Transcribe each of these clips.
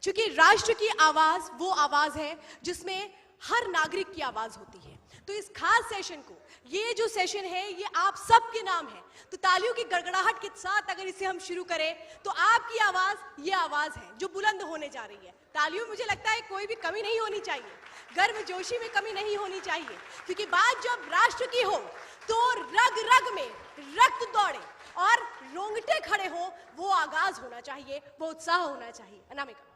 क्योंकि राष्ट्र की आवाज वो आवाज है जिसमें हर नागरिक की आवाज होती है। तो इस खास सेशन को, ये जो सेशन है ये आप सबके नाम है, तो तालियों की गड़गड़ाहट के साथ अगर इसे हम शुरू करें तो आपकी आवाज ये आवाज है जो बुलंद होने जा रही है। तालियों मुझे लगता है कोई भी कमी नहीं होनी चाहिए, गर्मजोशी में कमी नहीं होनी चाहिए, क्योंकि बात जब राष्ट्र की हो तो रग रग में रक्त दौड़े और रोंगटे खड़े हो, वो आगाज होना चाहिए, वो उत्साह होना चाहिए। अनामिका।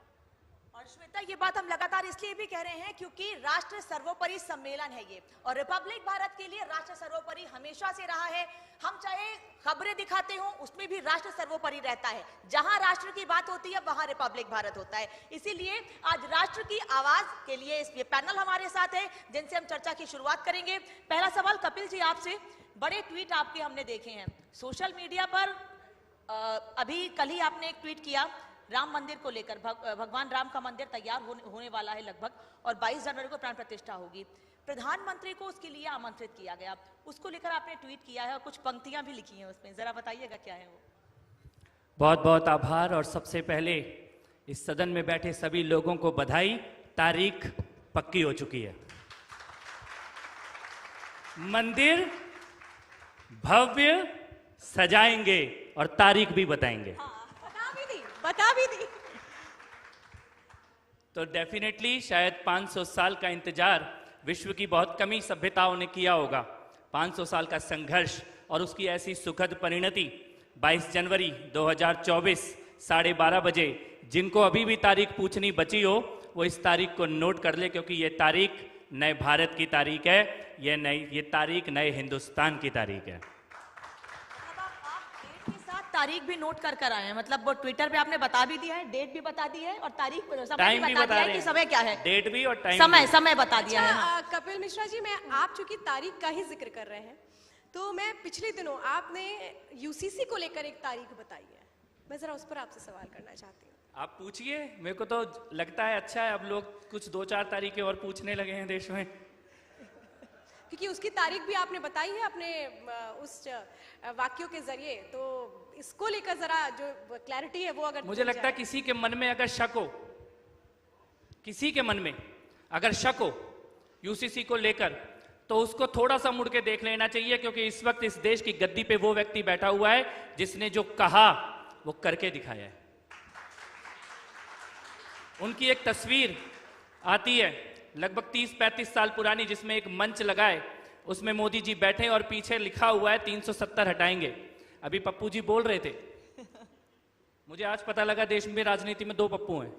और श्वेता, ये बात हम लगातार इसलिए भी कह रहे हैं क्योंकि राष्ट्र सर्वोपरि सम्मेलन है ये, और रिपब्लिक भारत के लिए राष्ट्र सर्वोपरि हमेशा से रहा है। हम चाहे खबरें दिखाते हो उसमें भी राष्ट्र सर्वोपरि रहता है। जहां राष्ट्र की बात होती है वहां रिपब्लिक भारत होता है। इसीलिए आज राष्ट्र की आवाज के लिए ये पैनल हमारे साथ है जिनसे हम चर्चा की शुरुआत करेंगे। पहला सवाल कपिल जी आपसे। बड़े ट्वीट आपके हमने देखे हैं सोशल मीडिया पर। अभी कल ही आपने एक ट्वीट किया राम मंदिर को लेकर। भगवान राम का मंदिर तैयार होने वाला है लगभग, और 22 जनवरी को प्राण प्रतिष्ठा होगी। प्रधानमंत्री को उसके लिए आमंत्रित किया गया, उसको लेकर आपने ट्वीट किया है और कुछ पंक्तियां भी लिखी हैं उसमें, जरा बताइएगा क्या है वो। बहुत बहुत आभार। और सबसे पहले इस सदन में बैठे सभी लोगों को बधाई, तारीख पक्की हो चुकी है। मंदिर भव्य सजाएंगे और तारीख भी बताएंगे। बता भी दी। तो डेफिनेटली शायद 500 साल का इंतजार विश्व की बहुत कमी सभ्यताओं ने किया होगा। 500 साल का संघर्ष और उसकी ऐसी सुखद परिणति 22 जनवरी 2024 12:30 बजे। जिनको अभी भी तारीख पूछनी बची हो वो इस तारीख को नोट कर ले, क्योंकि ये तारीख नए भारत की तारीख है, ये तारीख नए हिंदुस्तान की तारीख है। तारीख भी नोट कर आए हैं, मतलब वो ट्विटर पे आपने बता भी दिया है, डेट भी बता दी है और तारीख टाइम भी बता दिया है कि समय क्या है, डेट भी और टाइम समय बता दिया है। कपिल मिश्रा जी, मैं आप चूंकि तारीख का ही जिक्र कर रहे हैं तो मैं पिछले दिनों आपने यूसीसी को लेकर एक तारीख बताई है, मैं जरा उस पर आपसे सवाल करना चाहती हूँ। आप पूछिए। मेरे को तो लगता है अच्छा है अब लोग कुछ 2-4 तारीखें और पूछने लगे हैं देश में, क्योंकि उसकी तारीख भी आपने बताई है अपने उस वाक्यों के जरिए। तो इसको लेकर जरा जो क्लैरिटी है वो अगर मुझे लगता है किसी के मन में अगर शक हो, किसी के मन में अगर शक हो यूसीसी को लेकर, तो उसको थोड़ा सा मुड़ के देख लेना चाहिए, क्योंकि इस वक्त इस देश की गद्दी पे वो व्यक्ति बैठा हुआ है जिसने जो कहा वो करके दिखाया है। उनकी एक तस्वीर आती है लगभग 30-35 साल पुरानी, जिसमें एक मंच लगा है, उसमें मोदी जी बैठे और पीछे लिखा हुआ है 370 हटाएंगे। अभी पप्पू जी बोल रहे थे, मुझे आज पता लगा देश में राजनीति में 2 पप्पू हैं।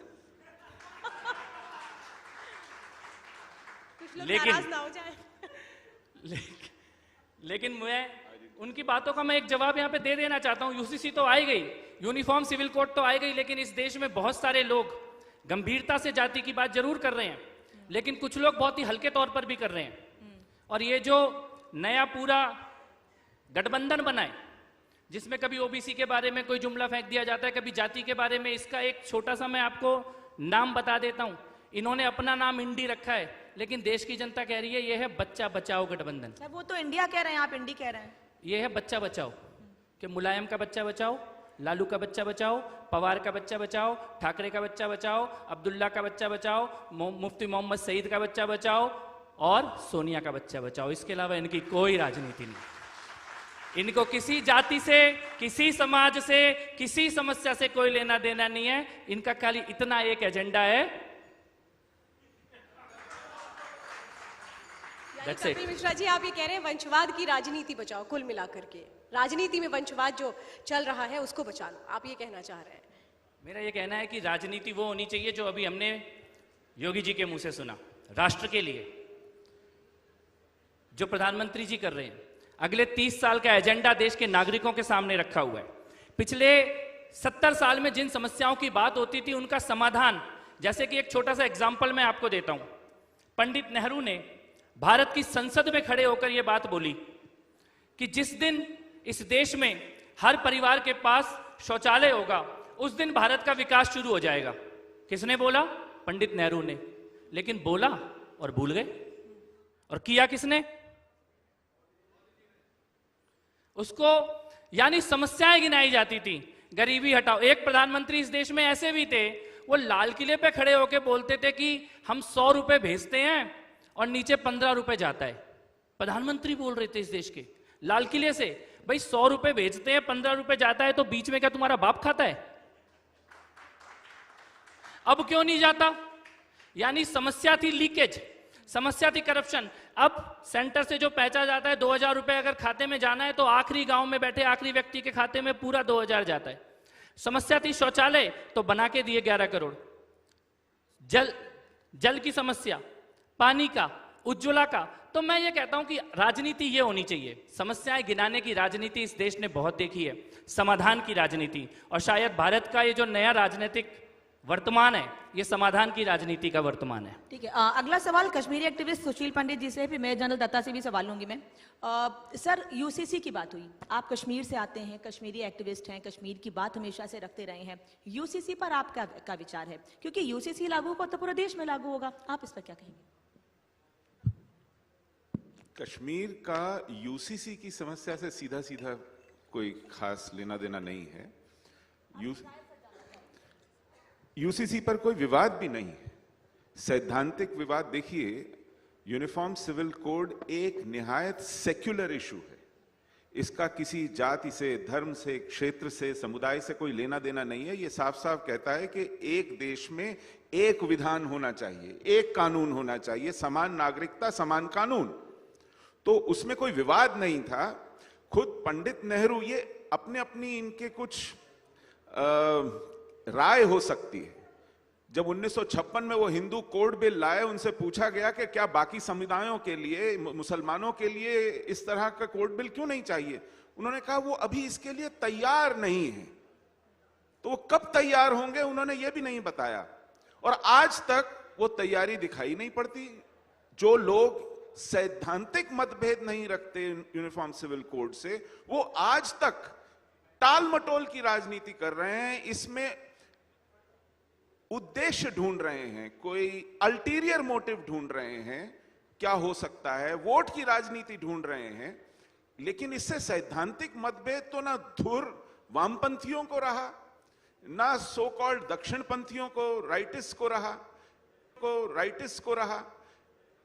लेकिन मैं उनकी बातों का मैं एक जवाब यहां पे दे देना चाहता हूं। यूसीसी तो आई गई, यूनिफॉर्म सिविल कोड तो आई गई, लेकिन इस देश में बहुत सारे लोग गंभीरता से जाति की बात जरूर कर रहे हैं, लेकिन कुछ लोग बहुत ही हल्के तौर पर भी कर रहे हैं। और ये जो नया पूरा गठबंधन बना है, जिसमें कभी ओबीसी के बारे में कोई जुमला फेंक दिया जाता है, कभी जाति के बारे में, इसका एक छोटा सा मैं आपको नाम बता देता हूं। इन्होंने अपना नाम इंडी रखा है, लेकिन देश की जनता कह रही है ये है बच्चा बचाओ गठबंधन। वो तो इंडिया कह रहे हैं, आप इंडी कह रहे हैं। ये है बच्चा बचाओ, कि मुलायम का बच्चा बचाओ, लालू का बच्चा बचाओ, पवार का बच्चा बचाओ, ठाकरे का बच्चा बचाओ, अब्दुल्ला का बच्चा बचाओ, मुफ्ती मोहम्मद सईद का बच्चा बचाओ और सोनिया का बच्चा बचाओ। इसके अलावा इनकी कोई राजनीति नहीं। इनको किसी जाति से, किसी समाज से, किसी समस्या से कोई लेना देना नहीं है। इनका खाली इतना एक एजेंडा है, कपिल मिश्रा जी, आप ये कह रहे हैं वंशवाद की राजनीति बचाओ, कुल मिलाकर के राजनीति में वंशवाद जो चल रहा है उसको बचा लो, आप ये कहना चाह रहे हैं। मेरा ये कहना है कि राजनीति वो होनी चाहिए जो अभी हमने योगी जी के मुंह से सुना, राष्ट्र के लिए जो प्रधानमंत्री जी कर रहे हैं। अगले 30 साल का एजेंडा देश के नागरिकों के सामने रखा हुआ है। पिछले 70 साल में जिन समस्याओं की बात होती थी उनका समाधान, जैसे कि एक छोटा सा एग्जाम्पल मैं आपको देता हूं। पंडित नेहरू ने भारत की संसद में खड़े होकर यह बात बोली कि जिस दिन इस देश में हर परिवार के पास शौचालय होगा उस दिन भारत का विकास शुरू हो जाएगा। किसने बोला? पंडित नेहरू ने। लेकिन बोला और भूल गए, और किया किसने? उसको यानी समस्याएं गिनाई जाती थी, गरीबी हटाओ। एक प्रधानमंत्री इस देश में ऐसे भी थे, वो लाल किले पे खड़े होके बोलते थे कि हम 100 रुपए भेजते हैं और नीचे 15 रुपए जाता है। प्रधानमंत्री बोल रहे थे इस देश के लाल किले से, भाई 100 रुपए भेजते हैं 15 रुपए जाता है, तो बीच में क्या तुम्हारा बाप खाता है? अब क्यों नहीं जाता? यानी समस्या थी लीकेज, समस्या थी करप्शन। अब सेंटर से जो पैसा जाता है 2000 रुपए अगर खाते में जाना है तो आखिरी गांव में बैठे आखिरी व्यक्ति के खाते में पूरा 2000 जाता है। समस्या थी शौचालय, तो बना के दिए 11 करोड़। जल की समस्या, पानी का, उज्ज्वला का। तो मैं ये कहता हूं कि राजनीति ये होनी चाहिए, समस्याएं गिनाने की राजनीति इस देश ने बहुत देखी है, समाधान की राजनीति। और शायद भारत का ये जो नया राजनीतिक वर्तमान है, ये समाधान की राजनीति का वर्तमान है। ठीक है, अगला सवाल कश्मीरी एक्टिविस्ट सुशील पंडित जी से, फिर मेजर जनरल दत्ता से भी सवाल लूंगी मैं। सर, यूसीसी की बात हुई, आप कश्मीर से आते हैं, कश्मीरी एक्टिविस्ट हैं, कश्मीर की बात हमेशा से रखते रहे हैं। यूसीसी पर आपका विचार है? क्योंकि यूसीसी लागू होगा तो पूरे देश में लागू होगा, आप इस पर क्या कहेंगे? कश्मीर का यूसीसी की समस्या से सीधा सीधा कोई खास लेना देना नहीं है। यूसीसी पर कोई विवाद भी नहीं है, सैद्धांतिक विवाद। देखिए, यूनिफॉर्म सिविल कोड एक निहायत सेक्युलर इशू है, इसका किसी जाति से, धर्म से, क्षेत्र से, समुदाय से कोई लेना देना नहीं है। ये साफ साफ कहता है कि एक देश में एक विधान होना चाहिए, एक कानून होना चाहिए, समान नागरिकता समान कानून। तो उसमें कोई विवाद नहीं था। खुद पंडित नेहरू, ये अपने अपनी इनके कुछ राय हो सकती है। जब 1956 में वो हिंदू कोड बिल लाए, उनसे पूछा गया कि क्या बाकी समुदायों के लिए, मुसलमानों के लिए इस तरह का कोड बिल क्यों नहीं चाहिए? उन्होंने कहा वो अभी इसके लिए तैयार नहीं है। तो वो कब तैयार होंगे उन्होंने ये भी नहीं बताया, और आज तक वो तैयारी दिखाई नहीं पड़ती। जो लोग सैद्धांतिक मतभेद नहीं रखते यूनिफॉर्म सिविल कोड से, वो आज तक टाल मटोल की राजनीति कर रहे हैं, इसमें उद्देश्य ढूंढ रहे हैं, कोई अल्टीरियर मोटिव ढूंढ रहे हैं, क्या हो सकता है, वोट की राजनीति ढूंढ रहे हैं। लेकिन इससे सैद्धांतिक मतभेद तो ना धुर वामपंथियों को रहा, ना सो कॉल्ड दक्षिणपंथियों को, राइटिस्ट को रहा,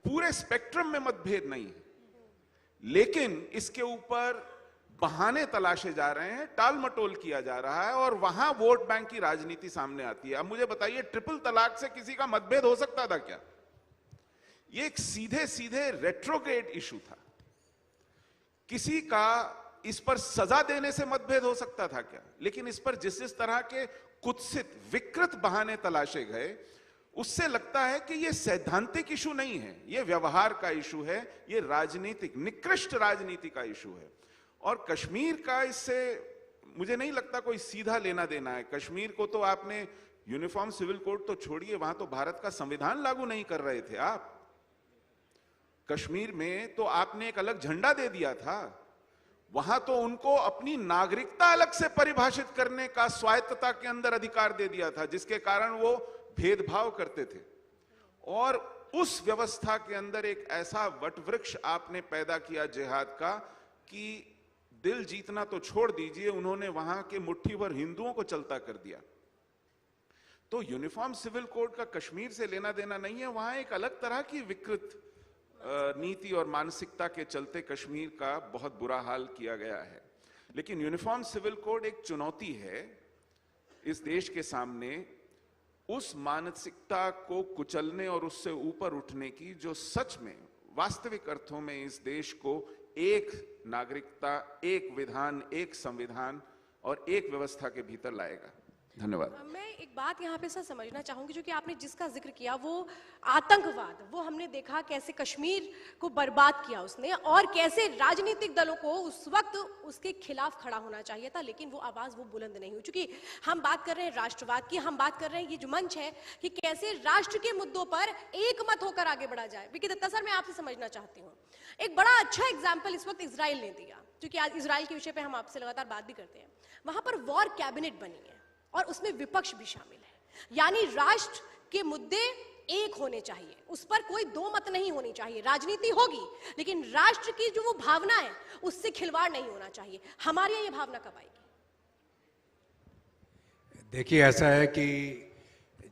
पूरे स्पेक्ट्रम में मतभेद नहीं है। लेकिन इसके ऊपर बहाने तलाशे जा रहे हैं, टाल मटोल किया जा रहा है, और वहां वोट बैंक की राजनीति सामने आती है। अब मुझे बताइए, ट्रिपल तलाक से किसी का मतभेद हो सकता था क्या? ये एक सीधे सीधे रेट्रोग्रेड इशू था। किसी का इस पर सजा देने से मतभेद हो सकता था क्या? लेकिन इस पर जिस तरह के कुत्सित विकृत बहाने तलाशे गए, उससे लगता है कि यह सैद्धांतिक इशू नहीं है, यह व्यवहार का इशू है, यह राजनीतिक, निकृष्ट राजनीति का इशू है। और कश्मीर का इससे मुझे नहीं लगता कोई सीधा लेना देना है। कश्मीर को तो आपने यूनिफॉर्म सिविल कोड तो छोड़िए, वहां तो भारत का संविधान लागू नहीं कर रहे थे आप। कश्मीर में तो आपने एक अलग झंडा दे दिया था, वहां तो उनको अपनी नागरिकता अलग से परिभाषित करने का स्वायत्तता के अंदर अधिकार दे दिया था, जिसके कारण वो भेदभाव करते थे। और उस व्यवस्था के अंदर एक ऐसा वटवृक्ष आपने पैदा किया जिहाद का कि दिल जीतना तो छोड़ दीजिए, उन्होंने वहां के मुट्ठी भर हिंदुओं को चलता कर दिया। तो यूनिफॉर्म सिविल कोड का कश्मीर से लेना देना नहीं है, वहां एक अलग तरह की विकृत नीति और मानसिकता के चलते कश्मीर का बहुत बुरा हाल किया गया है। लेकिन यूनिफॉर्म सिविल कोड एक चुनौती है इस देश के सामने, उस मानसिकता को कुचलने और उससे ऊपर उठने की, जो सच में वास्तविक अर्थों में इस देश को एक नागरिकता, एक विधान, एक संविधान और एक व्यवस्था के भीतर लाएगा। धन्यवाद। मैं एक बात यहाँ पे सर समझना चाहूंगी, जो कि आपने जिसका जिक्र किया, वो आतंकवाद, वो हमने देखा कैसे कश्मीर को बर्बाद किया उसने, और कैसे राजनीतिक दलों को उस वक्त उसके खिलाफ खड़ा होना चाहिए था, लेकिन वो आवाज वो बुलंद नहीं हुई। चूंकि हम बात कर रहे हैं राष्ट्रवाद की, हम बात कर रहे हैं, ये जो मंच है कि कैसे राष्ट्र के मुद्दों पर एक मत होकर आगे बढ़ा जाए। विकी दत्ता सर, मैं आपसे समझना चाहती हूँ, एक बड़ा अच्छा एग्जाम्पल इस वक्त इजराइल ने दिया, क्योंकि आज इजराइल के विषय पे हम आपसे लगातार बात भी करते हैं। वहां पर वॉर कैबिनेट बनी है और उसमें विपक्ष भी शामिल है, यानी राष्ट्र के मुद्दे एक होने चाहिए, उस पर कोई दो मत नहीं होनी चाहिए। राजनीति होगी लेकिन राष्ट्र की जो वो भावना है उससे खिलवाड़ नहीं होना चाहिए। हमारे यहाँ ये भावना कब आएगी? देखिए, ऐसा है कि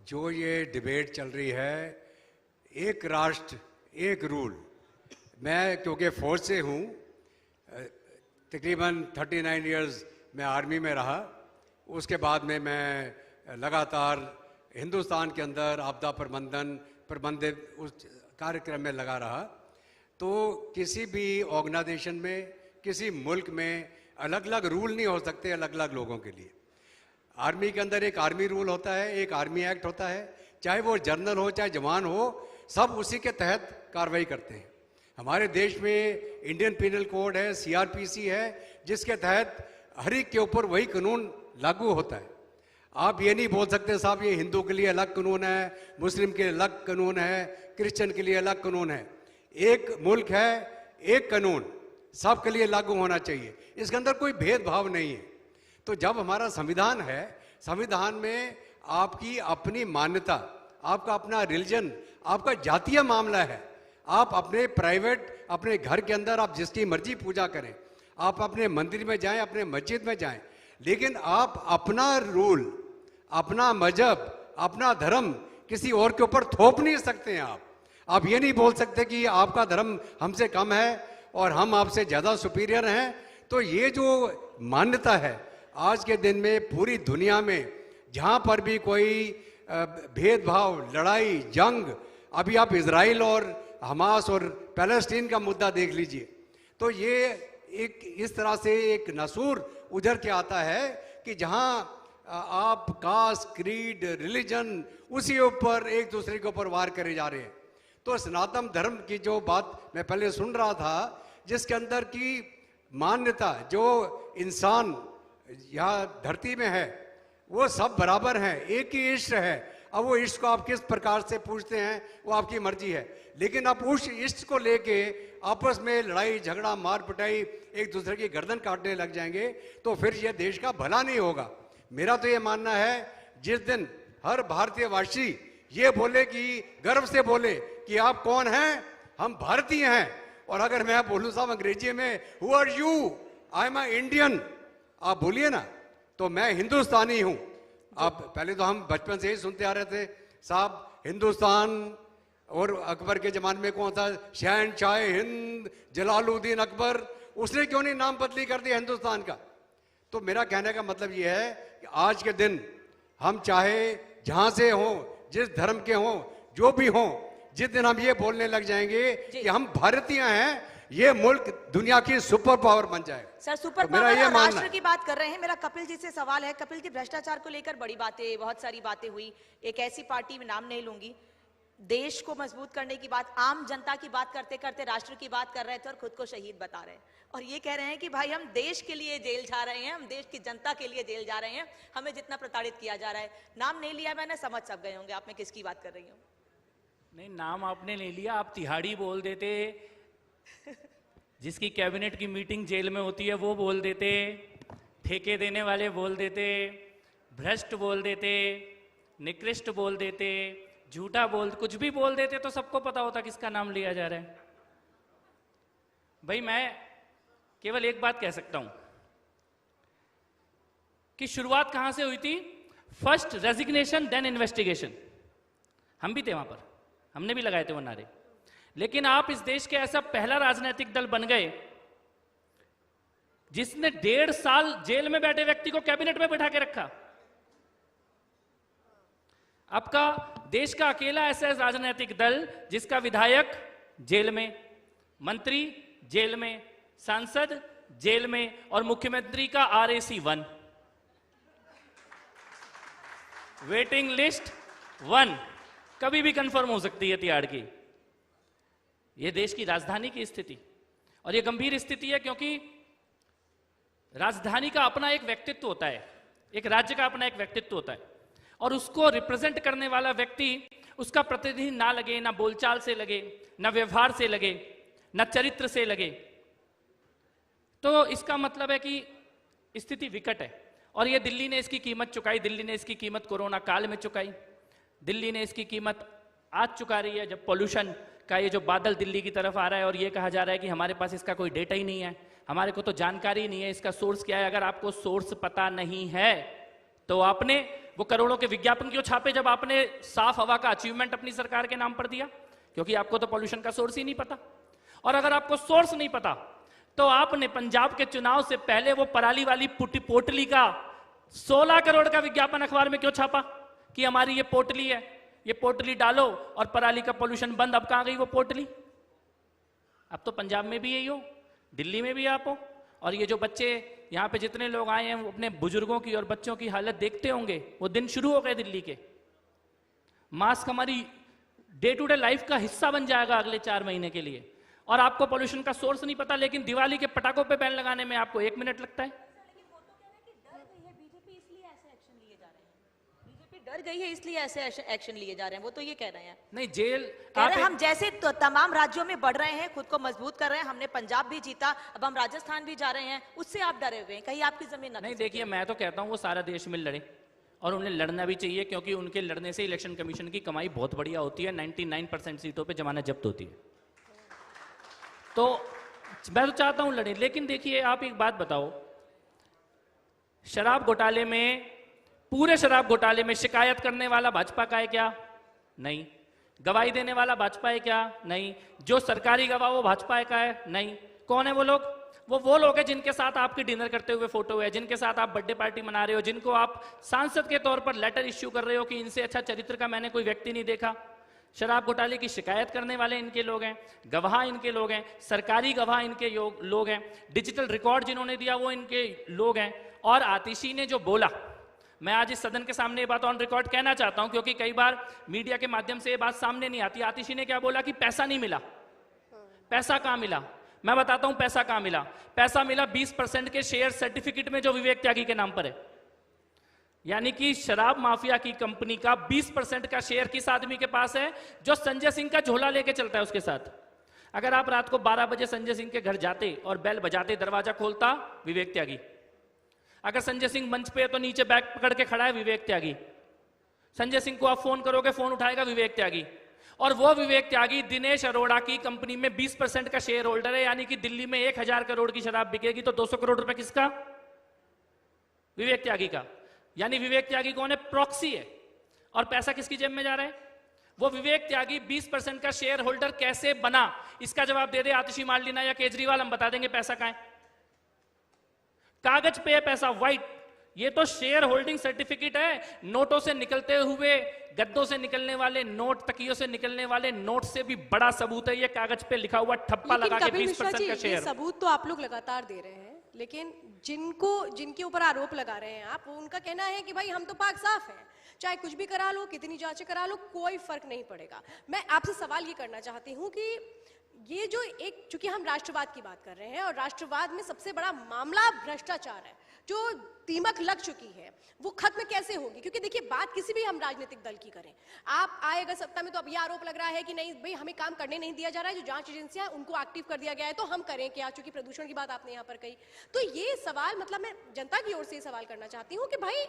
जो ये डिबेट चल रही है, एक राष्ट्र एक रूल, मैं क्योंकि फौज से हूँ, तकरीबन 39 इयर्स मैं आर्मी में रहा। उसके बाद में मैं लगातार हिंदुस्तान के अंदर आपदा प्रबंधित उस कार्यक्रम में लगा रहा। तो किसी भी ऑर्गेनाइजेशन में, किसी मुल्क में अलग अलग रूल नहीं हो सकते अलग अलग लोगों के लिए। आर्मी के अंदर एक आर्मी रूल होता है, एक आर्मी एक्ट होता है, चाहे वो जनरल हो चाहे जवान हो, सब उसी के तहत कार्रवाई करते हैं। हमारे देश में इंडियन पिनल कोड है, सीआरपीसी है, जिसके तहत हर एक के ऊपर वही कानून लागू होता है। आप ये नहीं बोल सकते साहब ये हिंदू के लिए अलग कानून है, मुस्लिम के लिए अलग कानून है, क्रिश्चियन के लिए अलग कानून है। एक मुल्क है, एक कानून सबके लिए लागू होना चाहिए, इसके अंदर कोई भेदभाव नहीं है। तो जब हमारा संविधान है, संविधान में आपकी अपनी मान्यता, आपका अपना रिलीजन, आपका जातीय मामला है। आप अपने प्राइवेट, अपने घर के अंदर आप जिसकी मर्जी पूजा करें, आप अपने मंदिर में जाएं, अपने मस्जिद में जाएं, लेकिन आप अपना रूल, अपना मजहब, अपना धर्म किसी और के ऊपर थोप नहीं सकते हैं। आप ये नहीं बोल सकते कि आपका धर्म हमसे कम है और हम आपसे ज़्यादा सुपीरियर हैं। तो ये जो मान्यता है आज के दिन में पूरी दुनिया में जहाँ पर भी कोई भेदभाव, लड़ाई, जंग, अभी आप इजराइल और हमास और पैलेस्टीन का मुद्दा देख लीजिए, तो ये एक इस तरह से एक नसूर उधर के आता है कि जहाँ आप कास्ट, क्रीड, रिलीजन, उसी ऊपर एक दूसरे के ऊपर वार करे जा रहे हैं। तो सनातन धर्म की जो बात मैं पहले सुन रहा था, जिसके अंदर की मान्यता जो इंसान यहाँ धरती में है वो सब बराबर हैं, एक ही इष्ट है। अब वो इष्ट को आप किस प्रकार से पूछते हैं वो आपकी मर्जी है, लेकिन आप उस इष्ट को लेके आपस में लड़ाई झगड़ा, मार पिटाई, एक दूसरे की गर्दन काटने लग जाएंगे तो फिर ये देश का भला नहीं होगा। मेरा तो ये मानना है जिस दिन हर भारतीय वासी ये बोले कि गर्व से बोले कि आप कौन हैं, हम भारतीय हैं, और अगर मैं बोलूँ साहब अंग्रेजी में who are you, I am Indian, आप बोलिए ना, तो मैं हिंदुस्तानी हूं। आप पहले तो हम बचपन से ही सुनते आ रहे थे साहब हिंदुस्तान, और अकबर के जमाने में कौन था शहनशाह हिंद जलालुद्दीन अकबर, उसने क्यों नहीं नाम बदली कर दिया हिंदुस्तान का। तो मेरा कहने का मतलब यह है कि आज के दिन हम चाहे जहां से हों, जिस धर्म के हों, जो भी हों, जिस दिन हम ये बोलने लग जाएंगे कि हम भारतीय हैं, ये मुल्क दुनिया की सुपर पावर बन जाएगा। सर सुपर तो मेरा पावर ये और मानना राष्ट्र है। की बात कर रहे हैं। मेरा कपिल जी से सवाल है। कपिल जी, भ्रष्टाचार को लेकर बड़ी बातें, बहुत सारी बातें हुई। एक ऐसी पार्टी में नाम नहीं लूंगी, देश को मजबूत करने की बात, आम जनता की बात करते करते राष्ट्र की बात कर रहे थे और खुद को शहीद बता रहे हैं, और ये कह रहे हैं कि भाई हम देश के लिए जेल जा रहे हैं, हम देश की जनता के लिए जेल जा रहे हैं, हमें जितना प्रताड़ित किया जा रहा है। नाम नहीं लिया मैंने, समझ सब गए होंगे आप मैं किसकी बात कर रही हूँ। नहीं, नाम आपने नहीं लिया, आप तिहाड़ी बोल देते, जिसकी कैबिनेट की मीटिंग जेल में होती है वो बोल देते, ठेके देने वाले बोल देते, भ्रष्ट बोल देते, निकृष्ट बोल देते, झूठा बोल, कुछ भी बोल देते तो सबको पता होता किसका नाम लिया जा रहा है। भाई मैं केवल एक बात कह सकता हूं कि शुरुआत कहां से हुई थी, फर्स्ट रेजिग्नेशन देन इन्वेस्टिगेशन। हम भी थे वहां पर, हमने भी लगाए थे वो नारे। लेकिन आप इस देश के ऐसा पहला राजनीतिक दल बन गए जिसने 1.5 साल जेल में बैठे व्यक्ति को कैबिनेट में बैठा के रखा। आपका देश का अकेला ऐसा राजनीतिक दल जिसका विधायक जेल में, मंत्री जेल में, सांसद जेल में और मुख्यमंत्री का RAC 1, वेटिंग लिस्ट 1, कभी भी कंफर्म हो सकती है तिहाड़ की। यह देश की राजधानी की स्थिति, और यह गंभीर स्थिति है क्योंकि राजधानी का अपना एक व्यक्तित्व होता है, एक राज्य का अपना एक व्यक्तित्व होता है, और उसको रिप्रेजेंट करने वाला व्यक्ति उसका प्रतिनिधि ना लगे, ना बोलचाल से लगे, ना व्यवहार से लगे, ना चरित्र से लगे, तो इसका मतलब है कि स्थिति विकट है। और ये दिल्ली ने इसकी कीमत चुकाई। दिल्ली ने इसकी कीमत कोरोना काल में चुकाई, दिल्ली ने इसकी कीमत आज चुका रही है जब पॉल्यूशन का ये जो बादल दिल्ली की तरफ आ रहा है और ये कहा जा रहा है कि हमारे पास इसका कोई डेटा ही नहीं है, हमारे को तो जानकारी नहीं है इसका सोर्स क्या है। अगर आपको सोर्स पता नहीं है तो आपने वो करोड़ों के विज्ञापन क्यों छापे जब आपने साफ हवा का अचीवमेंट अपनी सरकार के नाम पर दिया? क्योंकि आपको तो पॉल्यूशन का सोर्स ही नहीं पता। और अगर आपको सोर्स नहीं पता तो आपने पंजाब के चुनाव से पहले वो पराली वाली पोटली का 16 करोड़ का विज्ञापन अखबार में क्यों छापा कि हमारी ये पोटली है, ये पोटली डालो और पराली का पॉल्यूशन बंद। अब कहां गई वो पोटली? अब तो पंजाब में भी यही हो, दिल्ली में भी आप हो। और ये जो बच्चे यहाँ पे जितने लोग आए हैं वो अपने बुजुर्गों की और बच्चों की हालत देखते होंगे। वो दिन शुरू हो गए दिल्ली के। मास्क हमारी डे टू डे लाइफ का हिस्सा बन जाएगा अगले 4 महीने के लिए। और आपको पॉल्यूशन का सोर्स नहीं पता, लेकिन दिवाली के पटाखों पे बैन लगाने में आपको 1 मिनट लगता है। डर गई है इसलिए ऐसे एक्शन लिए जा रहे हैं, वो तो ये कह रहे हैं। नहीं, जेल कह रहे हैं हम जैसे तो तमाम राज्यों में बढ़ रहे हैं, खुद को मजबूत कर रहे हैं, हमने पंजाब भी जीता, अब हम राजस्थान भी जा रहे हैं, उससे आप डरे हुए हैं कहीं आपकी जमीन ना। नहीं, देखिए मैं तो कहता हूं वो सारा देश में लड़े और उन्हें लड़ना भी चाहिए, क्योंकि उनके लड़ने से इलेक्शन कमीशन की कमाई बहुत बढ़िया होती है। 99% सीटों पे जमानत जब्त होती है। तो मैं तो चाहता हूं लड़े। लेकिन देखिए आप एक बात बताओ, शराब घोटाले में, पूरे शराब घोटाले में शिकायत करने वाला भाजपा का है क्या? नहीं। गवाही देने वाला भाजपा है क्या? नहीं। जो सरकारी गवाह वो भाजपा का है? नहीं। कौन है वो लोग? वो लोग हैं जिनके साथ आपकी डिनर करते हुए फोटो है, जिनके साथ आप बर्थडे पार्टी मना रहे हो, जिनको आप सांसद के तौर पर लेटर इश्यू कर रहे हो कि इनसे अच्छा चरित्र का मैंने कोई व्यक्ति नहीं देखा। शराब घोटाले की शिकायत करने वाले इनके लोग हैं, गवाह इनके लोग हैं, सरकारी गवाह इनके लोग हैं, डिजिटल रिकॉर्ड जिन्होंने दिया वो इनके लोग हैं। और आतिशी ने जो बोला, मैं आज इस सदन के सामने ये बात ऑन रिकॉर्ड कहना चाहता हूं, क्योंकि कई बार मीडिया के माध्यम से ये बात सामने नहीं आती। आतिशी ने क्या बोला कि पैसा नहीं मिला। पैसा कहां मिला? मैं बताता हूं पैसा कहां मिला। पैसा मिला 20% के शेयर सर्टिफिकेट में जो विवेक त्यागी के नाम पर है। यानी कि शराब माफिया की कंपनी का 20% का शेयर किस आदमी के पास है? जो संजय सिंह का झोला लेके चलता है उसके साथ। अगर आप रात को 12 बजे संजय सिंह के घर जाते और बेल बजाते, दरवाजा खोलता विवेक त्यागी। अगर संजय सिंह मंच पे है तो नीचे बैग पकड़ के खड़ा है विवेक त्यागी। संजय सिंह को आप फोन करोगे, फोन उठाएगा विवेक त्यागी। और वो विवेक त्यागी दिनेश अरोड़ा की कंपनी में 20% का शेयर होल्डर है। यानी कि दिल्ली में 1000 करोड़ की शराब बिकेगी तो 200 करोड़ रुपए किसका? विवेक त्यागी का। यानी विवेक त्यागी कौन है? प्रॉक्सी है। और पैसा किसकी जेब में जा रहा है? वो विवेक त्यागी 20% का शेयर होल्डर कैसे बना? इसका जवाब दे दे आतिशी मार्लिना या केजरीवाल, हम बता देंगे पैसा कहां है। कागज पे है पैसा, व्हाइट। ये तो शेयर होल्डिंग सर्टिफिकेट है। नोटों से निकलते हुए, गद्दों से निकलने वाले नोट, तकियों से निकलने वाले नोट से भी बड़ा सबूत है ये कागज पे लिखा हुआ ठप्पा लगा के 20% का शेयर। सबूत तो आप लोग लगातार दे रहे हैं, लेकिन जिनके ऊपर आरोप लगा रहे हैं आप, उनका कहना है कि भाई हम तो पाक साफ हैं, चाहे कुछ भी करा लो, कितनी जांचें करा लो, कोई फर्क नहीं पड़ेगा। मैं आपसे सवाल ये करना चाहती हूँ कि ये जो चूंकि हम राष्ट्रवाद की बात कर रहे हैं और राष्ट्रवाद में सबसे बड़ा मामला भ्रष्टाचार है, जो दीमक लग चुकी है, वो खत्म कैसे होगी? क्योंकि देखिए बात किसी भी हम राजनीतिक दल की करें, आप आएगा सत्ता में तो अब ये आरोप लग रहा है कि नहीं भाई हमें काम करने नहीं दिया जा रहा है, जो जांच एजेंसियां उनको एक्टिव कर दिया गया है, तो हम करें क्या? चूंकि प्रदूषण की बात आपने यहाँ पर कही, तो ये सवाल मतलब मैं जनता की ओर से सवाल करना चाहती हूँ कि भाई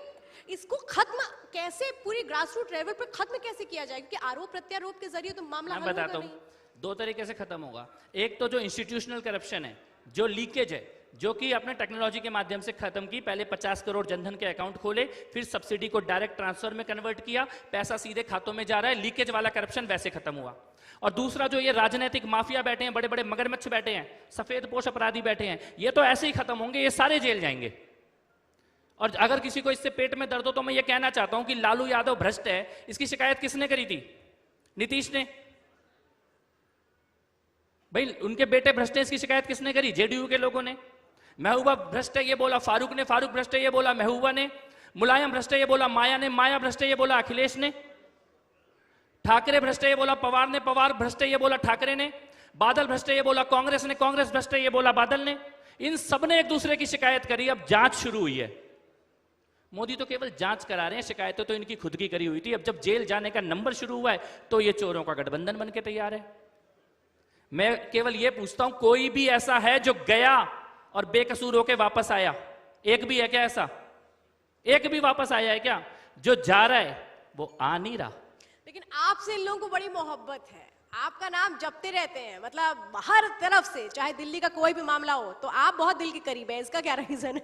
इसको खत्म कैसे, पूरी ग्रास रूट लेवल पर खत्म कैसे किया जाए? क्योंकि आरोप प्रत्यारोप के जरिए तो मामला हल होगा नहीं। 2 तरीके से खत्म होगा। एक तो जो इंस्टीट्यूशनल करप्शन है, जो लीकेज है, जो कि आपने टेक्नोलॉजी के माध्यम से खत्म की। पहले 50 करोड़ जनधन के अकाउंट खोले, फिर सब्सिडी को डायरेक्ट ट्रांसफर में कन्वर्ट किया, पैसा सीधे खातों में जा रहा है। लीकेज वाला करप्शन वैसे खत्म हुआ। और दूसरा जो ये राजनीतिक माफिया बैठे हैं, बड़े बड़े मगरमच्छ बैठे हैं, सफेद पोश अपराधी बैठे हैं, ये तो ऐसे ही खत्म होंगे, ये सारे जेल जाएंगे। और अगर किसी को इससे पेट में दर्द हो तो मैं ये कहना चाहता हूं कि लालू यादव भ्रष्ट है, इसकी शिकायत किसने करी थी? नीतीश ने। भाई उनके बेटे भ्रष्ट है, इसकी शिकायत किसने करी? जेडीयू के लोगों ने। महबूबा भ्रष्ट है ये बोला फारूक ने, फारूक भ्रष्ट है ये बोला महबूबा ने। मुलायम भ्रष्ट है ये बोला माया ने, माया भ्रष्ट है ये बोला अखिलेश ने। ठाकरे भ्रष्ट है ये बोला पवार ने, पवार भ्रष्ट है ये बोला ठाकरे ने। बादल भ्रष्ट है ये बोला कांग्रेस ने, कांग्रेस भ्रष्ट है ये बोला बादल ने। इन सब ने एक दूसरे की शिकायत करी, अब जांच शुरू हुई है। मोदी तो केवल जांच करा रहे हैं, शिकायतें तो इनकी खुद की करी हुई थी। अब जब जेल जाने का नंबर शुरू हुआ है तो ये चोरों का गठबंधन बन के तैयार है। मैं केवल ये पूछता हूं, कोई भी ऐसा है जो गया और बेकसूर होके वापस आया? एक भी है क्या ऐसा? एक भी वापस आया है क्या? जो जा रहा है वो आ नहीं रहा। लेकिन आपसे इन लोगों को बड़ी मोहब्बत है, आपका नाम जपते रहते हैं, मतलब हर तरफ से, चाहे दिल्ली का कोई भी मामला हो तो आप बहुत दिल के करीब है। इसका क्या रीजन है?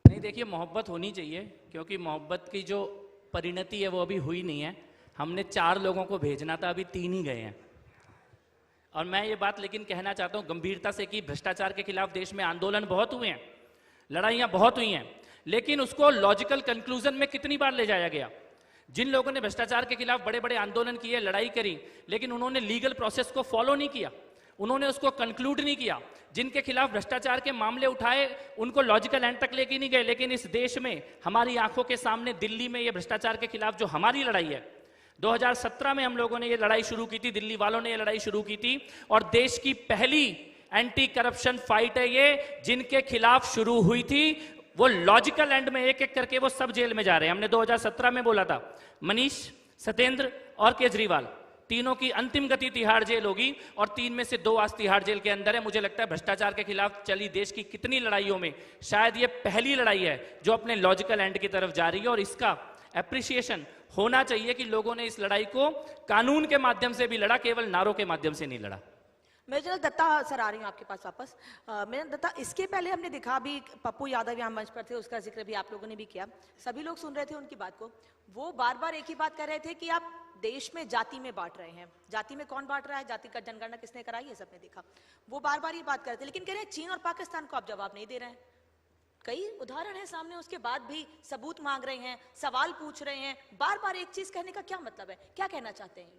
नहीं देखिए, मोहब्बत होनी चाहिए, क्योंकि मोहब्बत की जो परिणति है वो अभी हुई नहीं है। हमने 4 लोगों को भेजना था, अभी 3 ही गए हैं। और मैं ये बात लेकिन कहना चाहता हूँ गंभीरता से कि भ्रष्टाचार के खिलाफ देश में आंदोलन बहुत हुए हैं, लड़ाइयाँ बहुत हुई हैं, लेकिन उसको लॉजिकल कंक्लूजन में कितनी बार ले जाया गया। जिन लोगों ने भ्रष्टाचार के खिलाफ बड़े बड़े आंदोलन किए, लड़ाई करी, लेकिन उन्होंने लीगल प्रोसेस को फॉलो नहीं किया, उन्होंने उसको कंक्लूड नहीं किया। जिनके खिलाफ भ्रष्टाचार के मामले उठाए उनको लॉजिकल एंड तक लेके नहीं गए। लेकिन इस देश में हमारी आंखों के सामने दिल्ली में ये भ्रष्टाचार के खिलाफ जो हमारी लड़ाई है, 2017 में हम लोगों ने ये लड़ाई शुरू की थी, दिल्ली वालों ने ये लड़ाई शुरू की थी, और देश की पहली एंटी करप्शन फाइट है ये, जिनके खिलाफ शुरू हुई थी। वो लॉजिकल एंड में एक एक करके वो सब जेल में जा रहे हैं। हमने 2017 में बोला था मनीष, सत्येंद्र और केजरीवाल तीनों की अंतिम गति तिहाड़ जेल होगी, और 3 में से 2 आज तिहाड़ जेल के अंदर है। मुझे लगता है भ्रष्टाचार के खिलाफ चली देश की कितनी लड़ाइयों में शायद ये पहली लड़ाई है जो अपने लॉजिकल एंड की तरफ जा रही है, और इसका एप्रिसिएशन होना चाहिए कि लोगों ने इस लड़ाई को कानून के माध्यम से भी लड़ा, केवल नारों के माध्यम से नहीं लड़ा। मैं जनरल दत्ता सर आ रही हूँ आपके पास वापस। मेजर दत्ता, इसके पहले हमने देखा, अभी पप्पू यादव यहाँ मंच पर थे, उसका जिक्र भी आप लोगों ने भी किया, सभी लोग सुन रहे थे उनकी बात को। वो बार बार एक ही बात कर रहे थे कि आप देश में जाति में बांट रहे हैं। जाति में कौन बांट रहा है, जाति का जनगणना किसने कराई, ये सबने देखा। वो बार बार ये बात कर रहे थे, लेकिन कह रहे हैं चीन और पाकिस्तान को आप जवाब नहीं दे रहे हैं। कई उदाहरण है सामने, उसके बाद भी सबूत मांग रहे हैं, सवाल पूछ रहे हैं। बार बार एक चीज कहने का क्या मतलब है, क्या कहना चाहते हैं?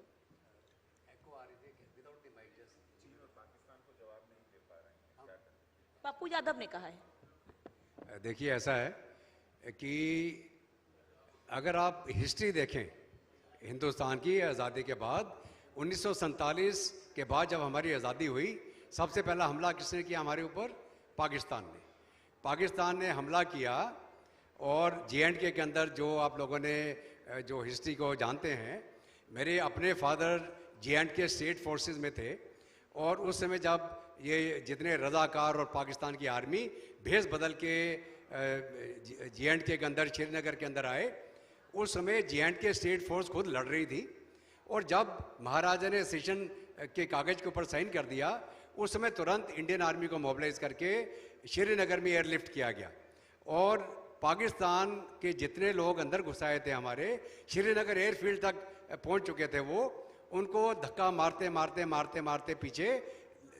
पप्पू यादव ने कहा है। देखिए, ऐसा है कि अगर आप हिस्ट्री देखें हिंदुस्तान की आज़ादी के बाद, 1947 के बाद जब हमारी आज़ादी हुई, सबसे पहला हमला किसने किया हमारे ऊपर? पाकिस्तान ने। पाकिस्तान ने हमला किया, और J&K के अंदर जो आप लोगों ने जो हिस्ट्री को जानते हैं, मेरे अपने फादर J&K स्टेट फोर्सेस में थे, और उस समय जब ये जितने रज़ाकार और पाकिस्तान की आर्मी भेस बदल के J&K के अंदर, श्रीनगर के अंदर आए, उस समय J&K स्टेट फोर्स खुद लड़ रही थी। और जब महाराजा ने सेशन के कागज़ के ऊपर साइन कर दिया, उस समय तुरंत इंडियन आर्मी को मोबिलाइज करके श्रीनगर में एयरलिफ्ट किया गया, और पाकिस्तान के जितने लोग अंदर घुसाए थे हमारे, श्रीनगर एयरफील्ड तक पहुंच चुके थे, वो उनको धक्का मारते मारते मारते मारते पीछे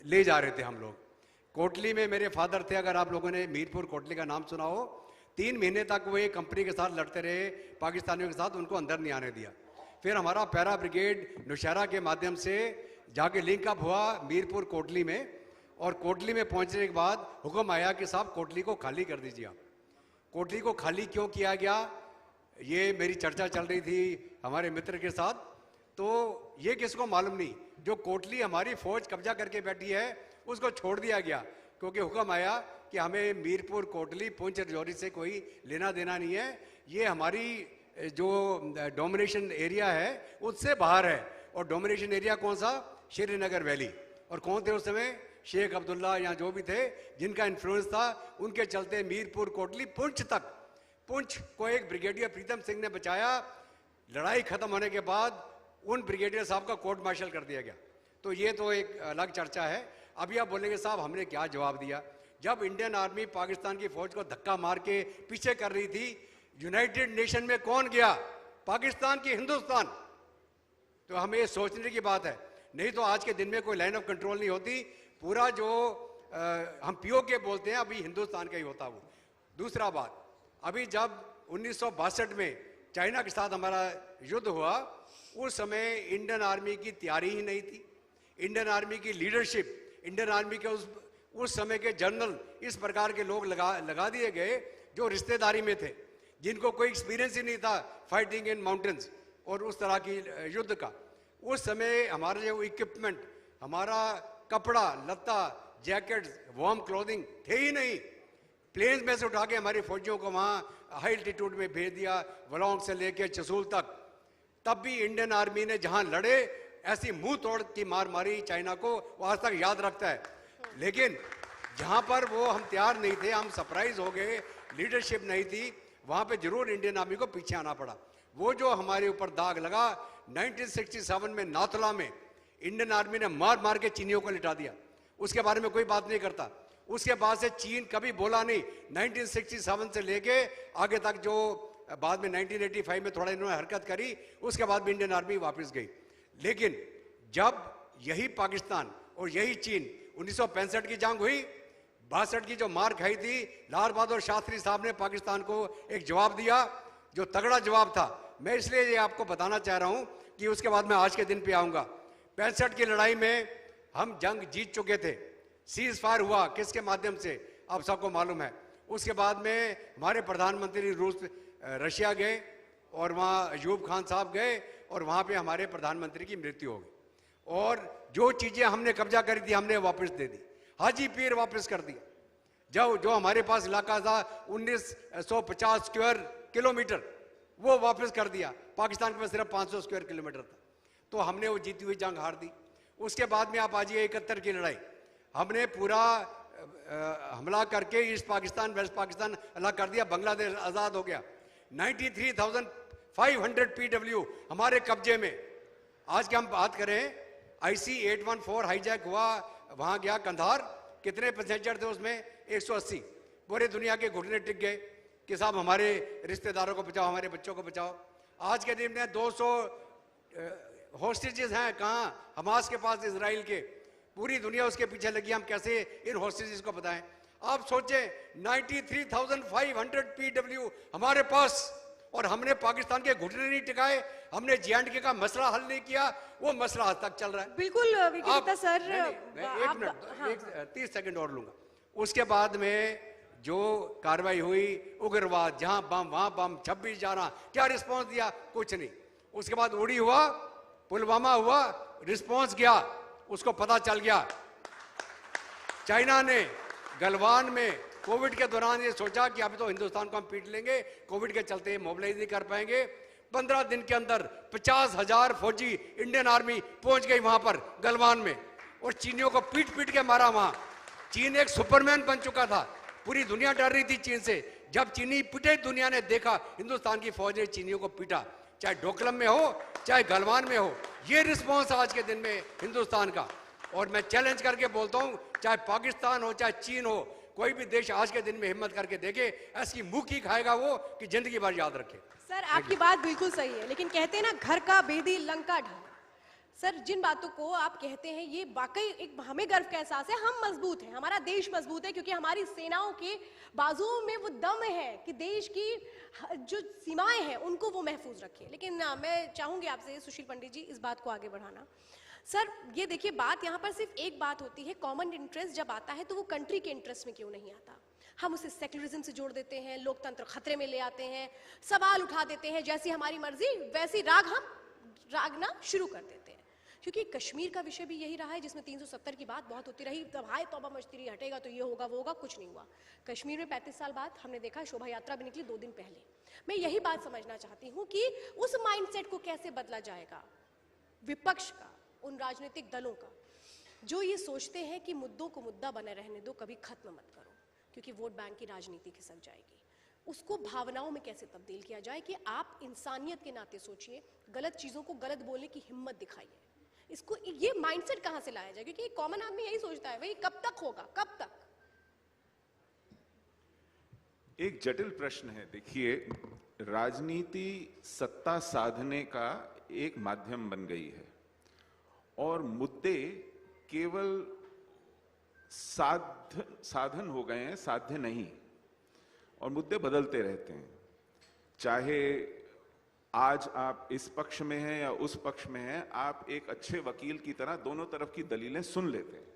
ले जा रहे थे हम लोग। कोटली में मेरे फादर थे, अगर आप लोगों ने मीरपुर कोटली का नाम सुना हो, 3 महीने तक वो एक कंपनी के साथ लड़ते रहे, पाकिस्तानियों के साथ, उनको अंदर नहीं आने दिया। फिर हमारा पैरा ब्रिगेड नौशहरा के माध्यम से जाके लिंकअप हुआ मीरपुर कोटली में, और कोटली में पहुंचने के बाद हुक्म आया कि साहब कोटली को खाली कर दीजिए। कोटली को खाली क्यों किया गया, ये मेरी चर्चा चल रही थी हमारे मित्र के साथ, तो ये किसको मालूम नहीं। जो कोटली हमारी फौज कब्जा करके बैठी है, उसको छोड़ दिया गया, क्योंकि हुक्म आया कि हमें मीरपुर कोटली पुंछ रजौरी से कोई लेना देना नहीं है, ये हमारी जो डोमिनेशन एरिया है उससे बाहर है। और डोमिनेशन एरिया कौन सा? श्रीनगर वैली। और कौन थे उस समय? शेख अब्दुल्ला या जो भी थे जिनका इन्फ्लुएंस था, उनके चलते मीरपुर कोटली पुंछ तक, पुंछ को एक ब्रिगेडियर प्रीतम सिंह ने बचाया। लड़ाई खत्म होने के बाद उन ब्रिगेडियर साहब का कोर्ट मार्शल कर दिया गया। तो ये तो एक अलग चर्चा है। अभी आप बोलेंगे साहब हमने क्या जवाब दिया, जब इंडियन आर्मी पाकिस्तान की फौज को धक्का मार के पीछे कर रही थी, यूनाइटेड नेशन में कौन गया? पाकिस्तान की हिंदुस्तान। तो हमें ये सोचने की बात है, नहीं तो आज के दिन में कोई लाइन ऑफ कंट्रोल नहीं होती। पूरा जो हम POK बोलते हैं, अभी हिंदुस्तान का ही होता वो। दूसरा बात, अभी जब 1962 में चाइना के साथ हमारा युद्ध हुआ, उस समय इंडियन आर्मी की तैयारी ही नहीं थी। इंडियन आर्मी की लीडरशिप, इंडियन आर्मी के उस समय के जनरल, इस प्रकार के लोग लगा दिए गए जो रिश्तेदारी में थे, जिनको कोई एक्सपीरियंस ही नहीं था फाइटिंग इन माउंटेन्स और उस तरह की युद्ध का। उस समय हमारा जो इक्विपमेंट, हमारा कपड़ा लत्ता, जैकेट्स, वार्म क्लोथिंग थे ही नहीं। प्लेन्स में से उठा के हमारी फौजियों को वहाँ हाई एल्टीट्यूड में भेज दिया, वलोंग से लेके चसूल तक। तब भी इंडियन आर्मी ने जहाँ लड़े, ऐसी मुंह तोड़ की मार मारी चाइना को, वो आज तक याद रखता है। लेकिन जहाँ पर वो हम तैयार नहीं थे, हम सरप्राइज हो गए, लीडरशिप नहीं थी, वहाँ पे जरूर इंडियन आर्मी को पीछे आना पड़ा। वो जो हमारे ऊपर दाग लगा 1967 में नाथुला में, इंडियन आर्मी ने मार मार के चीनियों को लिटा दिया, उसके बारे में कोई बात नहीं करता। उसके बाद से चीन कभी बोला नहीं। 1967 से लेके आगे तक, जो बाद में 1985 में थोड़ा इन्होंने हरकत करी, उसके बाद भी इंडियन आर्मी वापस गई। लेकिन जब यही पाकिस्तान और यही चीन 1965 की जंग हुई, 62 की जो मार खाई थी, लाल बहादुर शास्त्री साहब ने पाकिस्तान को एक जवाब दिया जो तगड़ा जवाब था। मैं इसलिए ये आपको बताना चाह रहा हूं कि उसके बाद मैं आज के दिन पे आऊंगा। 65 की लड़ाई में हम जंग जीत चुके थे। सीज फायर हुआ किसके माध्यम से, आप सबको मालूम है। उसके बाद में हमारे प्रधानमंत्री रशिया गए और वहाँ अयूब खान साहब गए और वहाँ पे हमारे प्रधानमंत्री की मृत्यु हो गई। और जो चीज़ें हमने कब्जा करी थी हमने वापस दे दी। हाजी पीर वापस कर दिया। जो हमारे पास इलाका था 1950 स्क्वायर किलोमीटर, वो वापस कर दिया। पाकिस्तान के पास सिर्फ 500 स्क्वायर किलोमीटर था। तो हमने वो जीती हुई जंग हार दी। उसके बाद में आप आजिए 71 की लड़ाई, हमने पूरा हमला करके ईस्ट पाकिस्तान वेस्ट पाकिस्तान अलग कर दिया, बांग्लादेश आज़ाद हो गया। 93,500 PW हमारे कब्जे में। आज की हम बात करें, IC-814 हाईजैक हुआ, वहां गया कंधार, कितने पैसेंजर थे उसमें? 180। पूरे दुनिया के घुटने टिक गए कि साहब हमारे रिश्तेदारों को बचाओ, हमारे बच्चों को बचाओ। आज के दिन में 200 हॉस्टेजेस हैं, कहाँ? हमास के पास, इजराइल के। पूरी दुनिया उसके पीछे लगी, हम कैसे इन हॉस्टेजेस को बताएं। आप सोचें 93,500 PW हमारे पास, और हमने पाकिस्तान के घुटने नहीं टिकाए, हमने J&K का मसला हल नहीं किया, वो मसला आज तक चल रहा है। बिल्कुल विक्रमादित्य सर, मैं 1 मिनट 30 सेकंड और लूंगा। उसके बाद में जो कार्रवाई हुई, उग्रवाद, जहां बम वहां बम, 26 जाना, क्या रिस्पॉन्स दिया? कुछ नहीं। उसके बाद उड़ी हुआ, पुलवामा हुआ, रिस्पॉन्स गया, उसको पता चल गया। चाइना ने गलवान में कोविड के दौरान ये सोचा कि अभी तो हिंदुस्तान को हम पीट लेंगे, कोविड के चलते मोबिलाइज नहीं कर पाएंगे। 15 दिन के अंदर 50,000 फौजी इंडियन आर्मी पहुंच गई वहां पर गलवान में, और चीनियों को पीट पीट के मारा वहां। चीन एक सुपरमैन बन चुका था, पूरी दुनिया डर रही थी चीन से। जब चीनी पिटे, दुनिया ने देखा हिंदुस्तान की फौज ने चीनियों को पीटा, चाहे डोकलम में हो चाहे गलवान में हो। ये रिस्पॉन्स आज के दिन में हिंदुस्तान का। और मैं चैलेंज करके बोलता हूं, चाहे पाकिस्तान हो चाहे चीन हो, कोई भी देश आज के दिन में हिम्मत करके देखे, ऐसी मुंह की खाएगा वो कि जिंदगी भर याद रखे। सर आपकी बात बिल्कुल सही है, लेकिन कहते हैं ना, घर का बेदी लंका ढाल। सर जिन बातों को आप कहते हैं, ये वाकई एक हमें गर्व का एहसास है। हम मजबूत हैं, हमारा देश मजबूत है, क्योंकि हमारी सेनाओं के बाजुओं में वो दम है कि देश की जो सीमाएं हैं उनको वो महफूज रखे। लेकिन मैं चाहूंगी आपसे सुशील पंडित जी इस बात को आगे बढ़ाना। सर ये देखिए, बात यहाँ पर सिर्फ एक बात होती है, कॉमन इंटरेस्ट जब आता है तो वो कंट्री के इंटरेस्ट में क्यों नहीं आता? हम उसे सेक्युलरिज्म से जोड़ देते हैं, लोकतंत्र खतरे में ले आते हैं, सवाल उठा देते हैं, जैसी हमारी मर्जी वैसी रागना शुरू कर देते हैं। क्योंकि कश्मीर का विषय भी यही रहा है, जिसमें 370 की बात बहुत होती रही, तब हाय तौबा मश्तरी, हटेगा तो ये होगा वो होगा, कुछ नहीं हुआ। कश्मीर में 35 साल बाद हमने देखा शोभा यात्रा भी निकली 2 दिन पहले। मैं यही बात समझना चाहती हूँ कि उस माइंडसेट को कैसे बदला जाएगा, विपक्ष का, उन राजनीतिक दलों का जो ये सोचते हैं कि मुद्दों को मुद्दा बने रहने दो, कभी खत्म मत करो, क्योंकि वोट बैंक की राजनीति खिसक जाएगी। उसको भावनाओं में कैसे तब्दील किया जाए कि आप इंसानियत के नाते सोचिए, गलत चीजों को गलत बोलने की हिम्मत दिखाइए। इसको ये माइंडसेट कहां से लाया जाए? क्योंकि कॉमन आदमी यही सोचता है, भाई कब तक होगा, कब तक? एक जटिल प्रश्न है। देखिए, राजनीति सत्ता साधने का एक माध्यम बन गई है, और मुद्दे केवल साधन हो गए हैं, साध्य नहीं। और मुद्दे बदलते रहते हैं, चाहे आज आप इस पक्ष में हैं या उस पक्ष में हैं, आप एक अच्छे वकील की तरह दोनों तरफ की दलीलें सुन लेते हैं।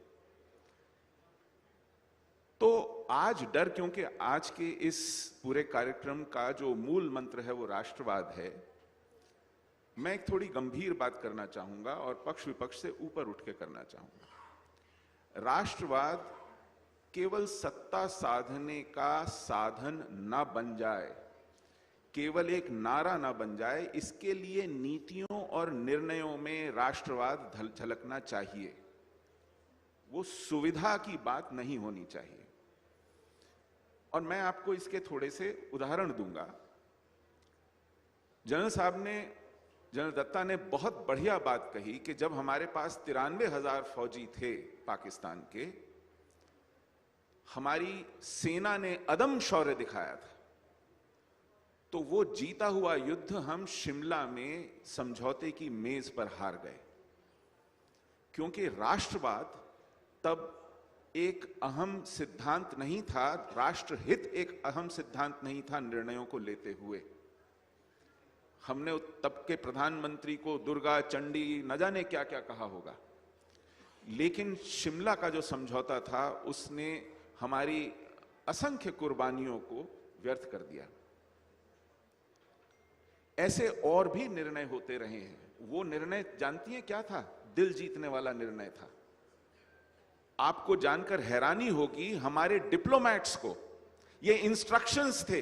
तो आज डर, क्योंकि आज के इस पूरे कार्यक्रम का जो मूल मंत्र है वो राष्ट्रवाद है, मैं एक थोड़ी गंभीर बात करना चाहूंगा और पक्ष विपक्ष से ऊपर उठ के करना चाहूंगा। राष्ट्रवाद केवल सत्ता साधने का साधन ना बन जाए, केवल एक नारा ना बन जाए, इसके लिए नीतियों और निर्णयों में राष्ट्रवाद झलकना चाहिए। वो सुविधा की बात नहीं होनी चाहिए। और मैं आपको इसके थोड़े से उदाहरण दूंगा। जनरल दत्ता ने बहुत बढ़िया बात कही कि जब हमारे पास 93,000 फौजी थे पाकिस्तान के, हमारी सेना ने अदम शौर्य दिखाया था, तो वो जीता हुआ युद्ध हम शिमला में समझौते की मेज पर हार गए, क्योंकि राष्ट्रवाद तब एक अहम सिद्धांत नहीं था, राष्ट्रहित एक अहम सिद्धांत नहीं था निर्णयों को लेते हुए। हमने तब के प्रधानमंत्री को दुर्गा चंडी न जाने क्या क्या कहा होगा, लेकिन शिमला का जो समझौता था उसने हमारी असंख्य कुर्बानियों को व्यर्थ कर दिया। ऐसे और भी निर्णय होते रहे हैं। वो निर्णय जानती हैं क्या था? दिल जीतने वाला निर्णय था। आपको जानकर हैरानी होगी, हमारे डिप्लोमैट्स को ये इंस्ट्रक्शंस थे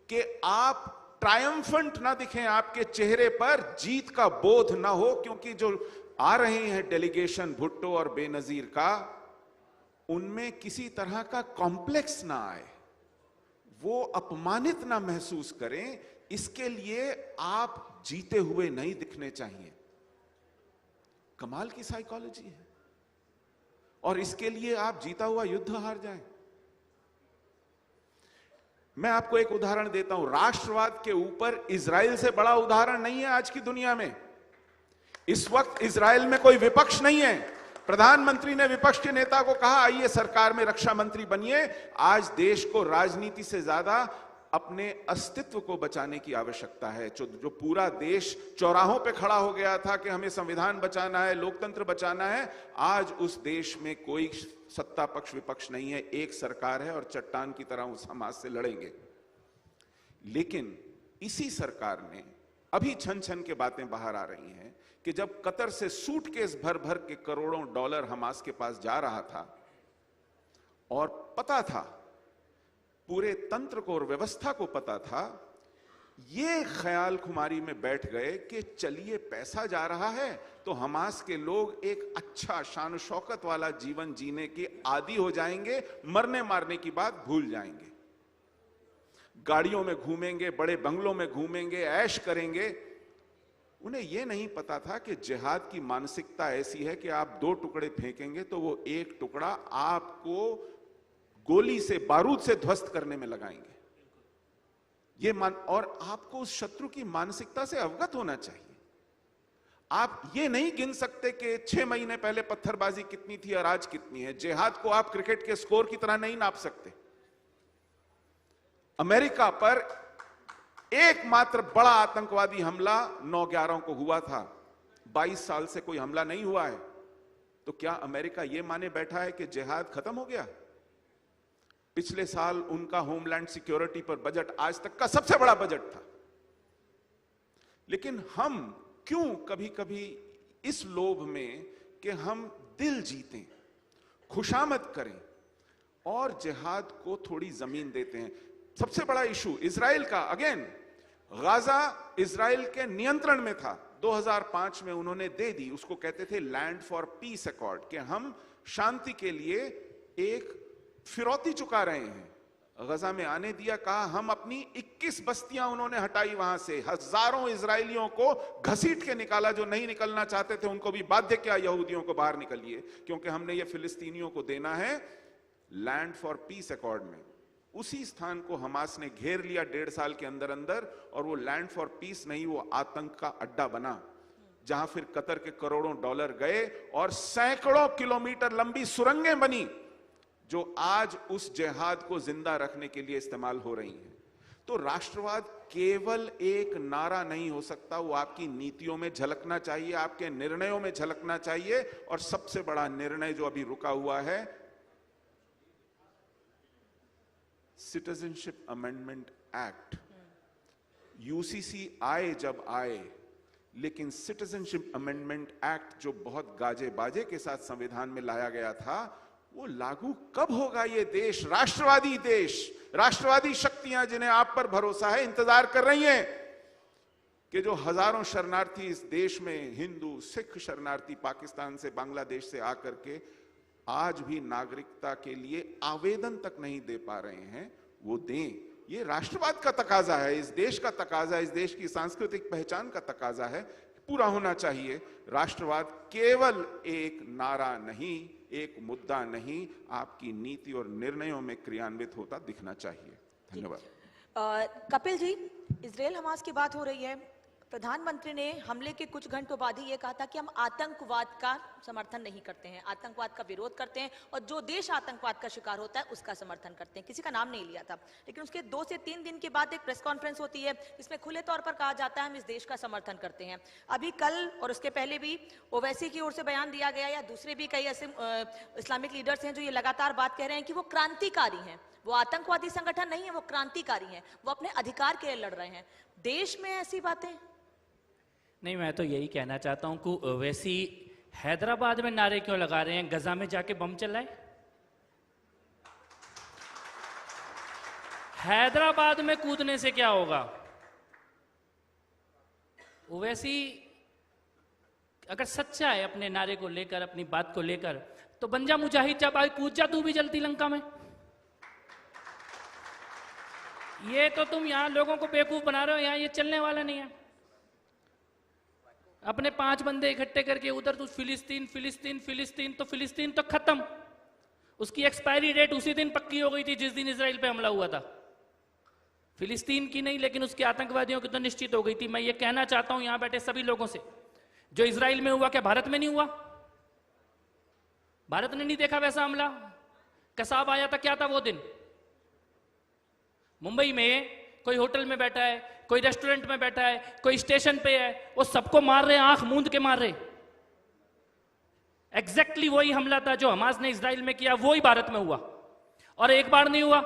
कि आप ट्रायम्फेंट ना दिखें, आपके चेहरे पर जीत का बोध ना हो, क्योंकि जो आ रहे हैं डेलीगेशन भुट्टो और बेनजीर का, उनमें किसी तरह का कॉम्प्लेक्स ना आए, वो अपमानित ना महसूस करें, इसके लिए आप जीते हुए नहीं दिखने चाहिए। कमाल की साइकोलॉजी है। और इसके लिए आप जीता हुआ युद्ध हार जाएं। मैं आपको एक उदाहरण देता हूं, राष्ट्रवाद के ऊपर इजराइल से बड़ा उदाहरण नहीं है आज की दुनिया में। इस वक्त इजराइल में कोई विपक्ष नहीं है। प्रधानमंत्री ने विपक्ष के नेता को कहा, आइए सरकार में रक्षा मंत्री बनिए। आज देश को राजनीति से ज्यादा अपने अस्तित्व को बचाने की आवश्यकता है। जो पूरा देश चौराहों पे खड़ा हो गया था कि हमें संविधान बचाना है, लोकतंत्र बचाना है, आज उस देश में कोई सत्ता पक्ष विपक्ष नहीं है, एक सरकार है और चट्टान की तरह उस हमास से लड़ेंगे। लेकिन इसी सरकार ने अभी छन छन के बातें बाहर आ रही हैं कि जब कतर से सूटकेस भर भर के करोड़ों डॉलर हमास के पास जा रहा था और पता था, पूरे तंत्र को और व्यवस्था को पता था, ये ख्याल खुमारी में बैठ गए कि चलिए पैसा जा रहा है तो हमास के लोग एक अच्छा शान शौकत वाला जीवन जीने के आदी हो जाएंगे, मरने मारने की बात भूल जाएंगे, गाड़ियों में घूमेंगे, बड़े बंगलों में घूमेंगे, ऐश करेंगे। उन्हें यह नहीं पता था कि जिहाद की मानसिकता ऐसी है कि आप 2 टुकड़े फेंकेंगे तो वो एक टुकड़ा आपको गोली से, बारूद से ध्वस्त करने में लगाएंगे। और आपको उस शत्रु की मानसिकता से अवगत होना चाहिए। आप ये नहीं गिन सकते कि 6 महीने पहले पत्थरबाजी कितनी थी और आज कितनी है। जिहाद को आप क्रिकेट के स्कोर की तरह नहीं नाप सकते। अमेरिका पर एकमात्र बड़ा आतंकवादी हमला 9/11 को हुआ था। 22 साल से कोई हमला नहीं हुआ है। तो क्या अमेरिका यह माने बैठा है कि जिहाद खत्म हो गया? पिछले साल उनका होमलैंड सिक्योरिटी पर बजट आज तक का सबसे बड़ा बजट था। लेकिन हम क्यों कभी कभी इस लोभ में कि हम दिल जीतें, खुशामद करें और जिहाद को थोड़ी जमीन देते हैं। सबसे बड़ा इशू इजराइल का, अगेन गाजा इजराइल के नियंत्रण में था। 2005 में उन्होंने दे दी, उसको कहते थे लैंड फॉर पीस अकॉर्ड, कि हम शांति के लिए एक फिरौती चुका रहे हैं। गजा में आने दिया, कहा हम अपनी 21 बस्तियां उन्होंने हटाई वहां से। हजारों इजरायलियों को घसीट के निकाला, जो नहीं निकलना चाहते थे उनको भी बाध्य किया, यहूदियों को बाहर निकलिए, क्योंकि हमने ये फिलिस्तीनियों को देना है लैंड फॉर पीस अकॉर्ड में। उसी स्थान को हमास ने घेर लिया 1.5 साल के अंदर अंदर, और वो लैंड फॉर पीस नहीं, वो आतंक का अड्डा बना, जहां फिर कतर के करोड़ों डॉलर गए और सैकड़ों किलोमीटर लंबी सुरंगें बनी, जो आज उस जिहाद को जिंदा रखने के लिए इस्तेमाल हो रही हैं। तो राष्ट्रवाद केवल एक नारा नहीं हो सकता, वो आपकी नीतियों में झलकना चाहिए, आपके निर्णयों में झलकना चाहिए। और सबसे बड़ा निर्णय जो अभी रुका हुआ है, सिटीजनशिप अमेंडमेंट एक्ट। यूसीसी आए जब आए, लेकिन सिटीजनशिप अमेंडमेंट एक्ट जो बहुत गाजे बाजे के साथ संविधान में लाया गया था, वो लागू कब होगा? ये देश, राष्ट्रवादी देश, राष्ट्रवादी शक्तियां जिन्हें आप पर भरोसा है, इंतजार कर रही हैं कि जो हजारों शरणार्थी इस देश में, हिंदू सिख शरणार्थी पाकिस्तान से, बांग्लादेश से आकर के आज भी नागरिकता के लिए आवेदन तक नहीं दे पा रहे हैं, वो दें। ये राष्ट्रवाद का तकाजा है, इस देश का तकाजा है, इस देश की सांस्कृतिक पहचान का तकाजा है। पूरा होना चाहिए। राष्ट्रवाद केवल एक नारा नहीं, एक मुद्दा नहीं, आपकी नीति और निर्णयों में क्रियान्वित होता दिखना चाहिए। धन्यवाद। कपिल जी, इजराइल हमास की बात हो रही है। प्रधानमंत्री ने हमले के कुछ घंटों बाद ही ये कहा था कि हम आतंकवाद का समर्थन नहीं करते हैं, आतंकवाद का विरोध करते हैं और जो देश आतंकवाद का शिकार होता है उसका समर्थन करते हैं। किसी का नाम नहीं लिया था, लेकिन उसके 2 से 3 दिन के बाद एक प्रेस कॉन्फ्रेंस होती है जिसमें खुले तौर पर कहा जाता है हम इस देश का समर्थन करते हैं। अभी कल और उसके पहले भी ओवैसी की ओर से बयान दिया गया, या दूसरे भी कई ऐसे इस्लामिक लीडर्स हैं जो ये लगातार बात कह रहे हैं कि वो क्रांतिकारी हैं, वो आतंकवादी संगठन नहीं है, वो क्रांतिकारी हैं, वो अपने अधिकार के लिए लड़ रहे हैं। देश में ऐसी बातें नहीं, मैं तो यही कहना चाहता हूं कि वैसी हैदराबाद में नारे क्यों लगा रहे हैं, गजा में जाके बम चलाए। हैदराबाद में कूदने से क्या होगा? वैसी अगर सच्चा है अपने नारे को लेकर, अपनी बात को लेकर, तो बन जा मुजाहिद, जब आई कूद जा तू भी जलती लंका में। ये तो तुम यहां लोगों को बेवकूफ बना रहे हो, यहां ये चलने वाला नहीं है। अपने 5 बंदे इकट्ठे करके उधर तू फिलिस्तीन फिलिस्तीन फिलिस्तीन, तो फिलिस्तीन तो खत्म, उसकी एक्सपायरी डेट उसी दिन पक्की हो गई थी जिस दिन इजराइल पे हमला हुआ था। फिलिस्तीन की नहीं, लेकिन उसके आतंकवादियों की तो निश्चित हो गई थी। मैं ये कहना चाहता हूं यहां बैठे सभी लोगों से, जो इजराइल में हुआ क्या भारत में नहीं हुआ? भारत ने नहीं देखा वैसा हमला? कसाब आया था, क्या था वो दिन? मुंबई में कोई होटल में बैठा है, कोई रेस्टोरेंट में बैठा है, कोई स्टेशन पे है, वो सबको मार रहे हैं, आंख मूंद के मार रहे। एग्जैक्टली वही हमला था जो हमास ने इजराइल में किया, वही भारत में हुआ। और एक बार नहीं हुआ,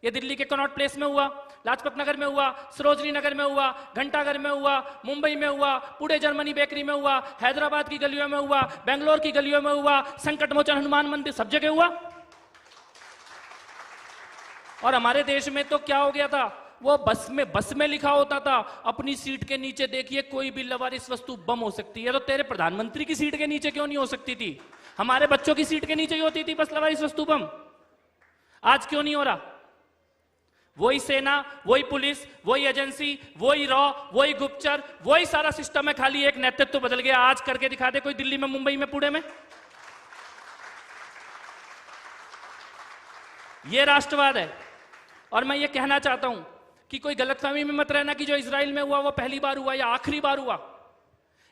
ये दिल्ली के कनॉट प्लेस में हुआ, लाजपत नगर में हुआ, सरोजनी नगर में हुआ, घंटाघर में हुआ, मुंबई में हुआ, पुणे जर्मनी बेकरी में हुआ, हैदराबाद की गलियों में हुआ, बेंगलोर की गलियों में हुआ, संकट मोचन हनुमान मंदिर, सब जगह हुआ। और हमारे देश में तो क्या हो गया था, वो बस में लिखा होता था अपनी सीट के नीचे देखिए कोई भी लवारिस वस्तु बम हो सकती है। तो तेरे प्रधानमंत्री की सीट के नीचे क्यों नहीं हो सकती थी? हमारे बच्चों की सीट के नीचे ही होती थी बस लवारिस वस्तु बम। आज क्यों नहीं हो रहा? वही सेना, वही पुलिस, वही एजेंसी, वही रॉ, वही गुप्तचर, वही सारा सिस्टम है, खाली एक नेतृत्व बदल गया। आज करके दिखा दे कोई दिल्ली में, मुंबई में, पुणे में। ये राष्ट्रवाद है। और मैं ये कहना चाहता हूं कि कोई गलतफहमी में मत रहना कि जो इजराइल में हुआ वो पहली बार हुआ या आखिरी बार हुआ।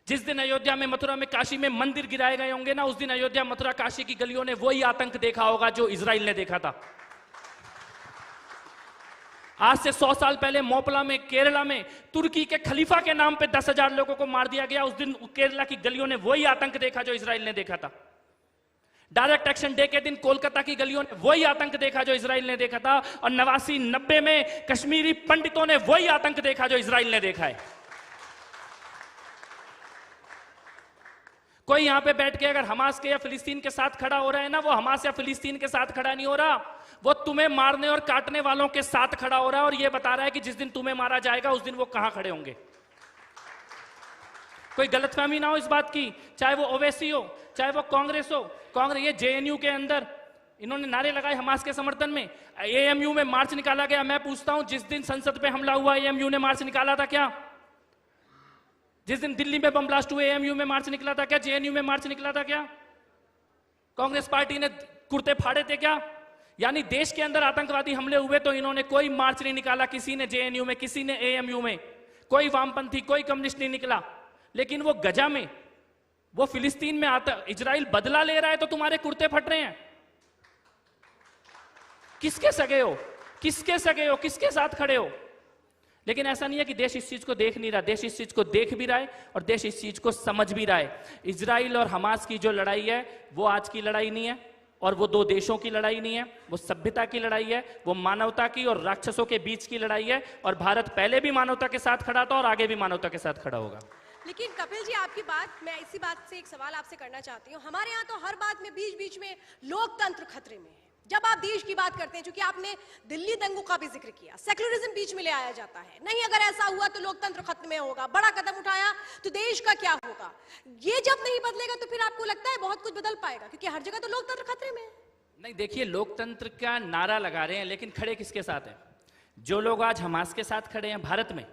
जिस दिन अयोध्या में, मथुरा में, काशी में मंदिर गिराए गए होंगे ना, उस दिन अयोध्या, मथुरा, काशी की गलियों ने वही आतंक देखा होगा जो इजराइल ने देखा था। आज से 100 साल पहले मोपला में, केरला में, तुर्की के खलीफा के नाम पे 10,000 लोगों को मार दिया गया। उस दिन केरला की गलियों ने वही आतंक देखा जो इजराइल ने देखा था। डायरेक्ट एक्शन डे के दिन कोलकाता की गलियों ने वही आतंक देखा जो इजराइल ने देखा था। और 89-90 में कश्मीरी पंडितों ने वही आतंक देखा जो इजराइल ने देखा है। कोई यहां पे बैठ के अगर हमास के या फिलिस्तीन के साथ खड़ा हो रहा है ना, वो हमास या फिलिस्तीन के साथ खड़ा नहीं हो रहा, वो तुम्हें मारने और काटने वालों के साथ खड़ा हो रहा है। और ये बता रहा है कि जिस दिन तुम्हें मारा जाएगा उस दिन वो कहां खड़े होंगे। कोई गलतफहमी ना हो इस बात की, चाहे वो ओवैसी हो, चाहे वो कांग्रेस हो। कांग्रेस, ये जेएनयू के अंदर इन्होंने नारे लगाए हमास के समर्थन में, एएमयू में मार्च निकाला गया। मैं पूछता हूं, जिस दिन संसद पे हमला हुआ एएमयू ने मार्च निकाला था क्या? जिस दिन दिल्ली में बम ब्लास्ट हुए एएमयू में मार्च निकला था क्या? जेएनयू में मार्च निकला था क्या? कांग्रेस पार्टी ने कुर्ते फाड़े थे क्या? यानी देश के अंदर आतंकवादी हमले हुए तो इन्होंने कोई मार्च नहीं निकाला, किसी ने जेएनयू में, किसी ने एएमयू में, कोई वामपंथी, कोई कम्युनिस्ट नहीं निकला। लेकिन वो गजा में, वो फिलिस्तीन में आता, इजराइल बदला ले रहा है तो तुम्हारे कुर्ते फट रहे हैं। किसके सगे हो, किसके सगे हो, किसके साथ खड़े हो? लेकिन ऐसा नहीं है कि देश इस चीज को देख नहीं रहा, देश इस चीज को देख भी रहा है और देश इस चीज को समझ भी रहा है। इजराइल और हमास की जो लड़ाई है वो आज की लड़ाई नहीं है और वो दो देशों की लड़ाई नहीं है, वो सभ्यता की लड़ाई है, वो मानवता की और राक्षसों के बीच की लड़ाई है। और भारत पहले भी मानवता के साथ खड़ा था और आगे भी मानवता के साथ खड़ा होगा। लेकिन कपिल जी, आपकी बात, मैं इसी बात से एक सवाल आपसे करना चाहती हूँ। हमारे यहाँ तो हर बात में बीच बीच में लोकतंत्र खतरे में है। जब आप देश की बात करते हैं, चूंकि आपने दिल्ली दंगों का भी जिक्र किया, सेक्युलरिज्म बीच में ले आया जाता है। नहीं, अगर ऐसा हुआ तो लोकतंत्र खत्म में होगा, बड़ा कदम उठाया तो देश का क्या होगा? ये जब नहीं बदलेगा तो फिर आपको लगता है बहुत कुछ बदल पाएगा? क्योंकि हर जगह तो लोकतंत्र खतरे में है। नहीं, देखिए, लोकतंत्र का नारा लगा रहे हैं लेकिन खड़े किसके साथ हैं? जो लोग आज हमास के साथ खड़े हैं भारत में,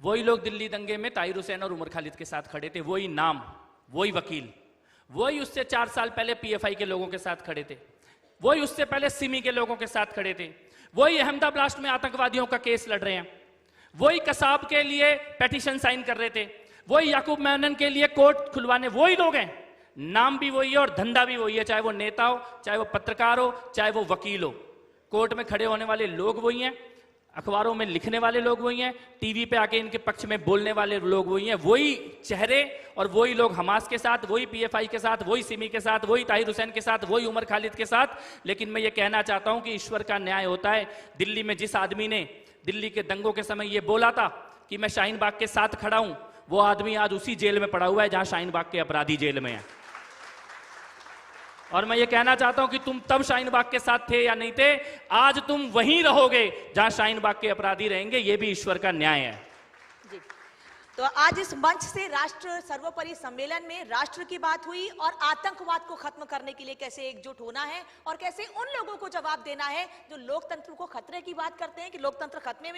वही लोग दिल्ली दंगे में ताहिर हुसैन और उमर खालिद के साथ खड़े थे, वही नाम, वही वकील, वही उससे 4 साल पहले पीएफआई के लोगों के साथ खड़े थे, वही उससे पहले सिमी के लोगों के साथ खड़े थे, वही अहमदाबाद ब्लास्ट में आतंकवादियों का केस लड़ रहे हैं, वही कसाब के लिए पेटिशन साइन कर रहे थे, वही याकूब मेनन के लिए कोर्ट खुलवाने वही लोग हैं। नाम भी वही है और धंधा भी वही है, चाहे वो नेता हो, चाहे वो पत्रकार हो, चाहे वो वकील हो। कोर्ट में खड़े होने वाले लोग वही हैं, अखबारों में लिखने वाले लोग वही हैं, टीवी पे आके इनके पक्ष में बोलने वाले लोग वही हैं, वही चेहरे और वही लोग हमास के साथ, वही पीएफआई के साथ, वही सिमी के साथ, वही ताहिर हुसैन के साथ, वही उमर खालिद के साथ। लेकिन मैं ये कहना चाहता हूं कि ईश्वर का न्याय होता है। दिल्ली में जिस आदमी ने दिल्ली के दंगों के समय ये बोला था कि मैं शाहीन बाग के साथ खड़ा हूं, वो आदमी आज उसी जेल में पड़ा हुआ है जहां शाहीन बाग के अपराधी जेल में है। और मैं ये कहना चाहता हूं कि तुम तब शाहीन बाग के साथ थे या नहीं थे, आज तुम वहीं रहोगे जहां शाहीन बाग के अपराधी रहेंगे। ये भी ईश्वर का न्याय है। जी, तो आज इस मंच से राष्ट्र सर्वोपरि सम्मेलन में राष्ट्र की बात हुई और आतंकवाद को खत्म करने के लिए कैसे एकजुट होना है और कैसे उन लोगों को जवाब देना है जो लोकतंत्र को खतरे की बात करते हैं कि लोकतंत्र खतरे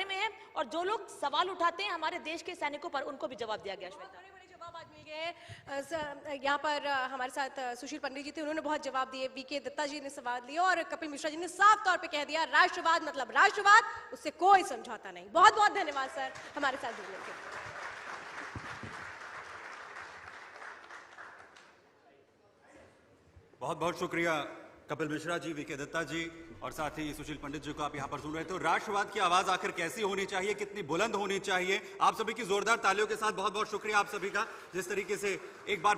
में है, और जो लोग सवाल उठाते हैं हमारे देश के सैनिकों पर, उनको भी जवाब दिया गया। श्वेता, जवाब आज मिल गए। यहाँ पर हमारे साथ सुशील पंडित जी थे, उन्होंने बहुत जवाब दिए। वीके दत्ता जी ने सवाल दिया और कपिल मिश्रा जी ने साफ तौर पे कह दिया राष्ट्रवाद मतलब राष्ट्रवाद, उससे कोई समझौता नहीं। बहुत बहुत धन्यवाद सर हमारे साथ जुड़ने के लिए। बहुत बहुत शुक्रिया कपिल मिश्रा जी, वीके दत्ता जी और साथ ही सुशील पंडित जी को आप यहां पर सुन रहे थे। राष्ट्रवाद की आवाज आखिर कैसी होनी चाहिए, कितनी बुलंद होनी चाहिए, आप सभी की जोरदार तालियों के साथ बहुत बहुत शुक्रिया आप सभी का, जिस तरीके से एक बार